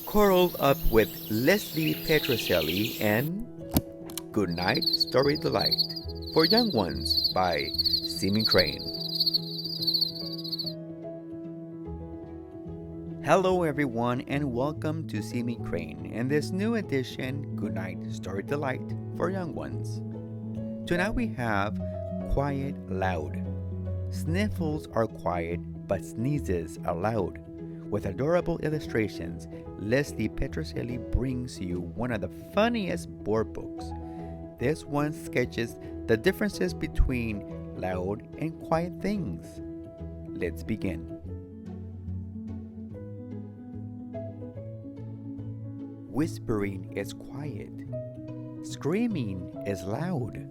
Curled Up with Leslie Patricelli and Good Night Story Delight for Young Ones by Simicrane. Hello everyone and welcome to Simicrane and this new edition Good Night Story Delight for Young Ones. Tonight we have Quiet Loud. Sniffles are quiet but sneezes are loud. With adorable illustrations, Leslie Patricelli brings you one of the funniest board books. This one sketches the differences between loud and quiet things. Let's begin. Whispering is quiet. Screaming is loud.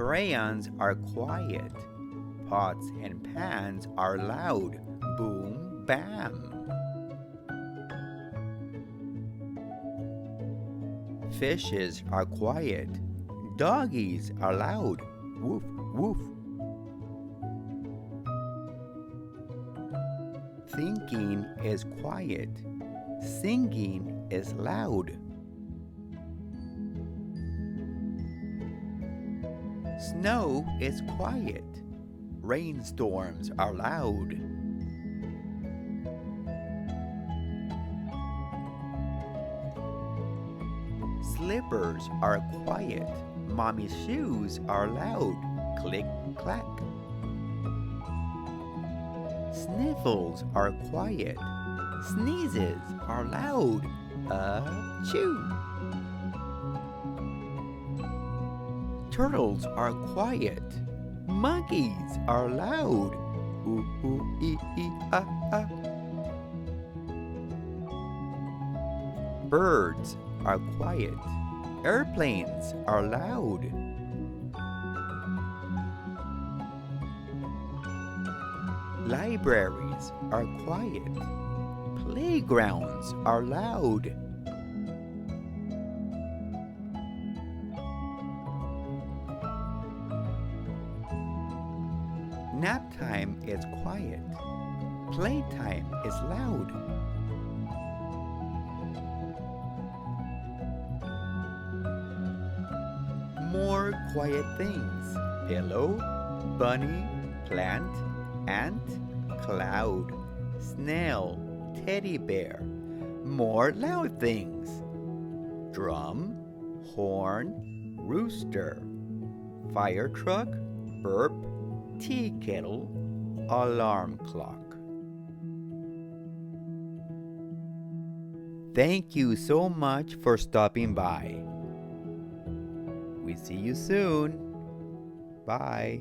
Crayons are quiet. Pots and pans are loud. Boom, bam. Fishes are quiet. Doggies are loud. Woof, woof. Thinking is quiet. Singing is loud. Snow is quiet. Rainstorms are loud. Slippers are quiet. Mommy's shoes are loud. Click, clack. Sniffles are quiet. Sneezes are loud. Achoo. Turtles are quiet. Monkeys are loud. Ooh, ooh, ee, ee, ah, ah. Birds are quiet. Airplanes are loud. Libraries are quiet. Playgrounds are loud. Nap time is quiet. Playtime is loud. More quiet things. Pillow, bunny, plant, ant, cloud, snail, teddy bear. More loud things. Drum, horn, rooster, fire truck, burp, tea kettle, alarm clock. Thank you so much for stopping by. We see you soon. Bye.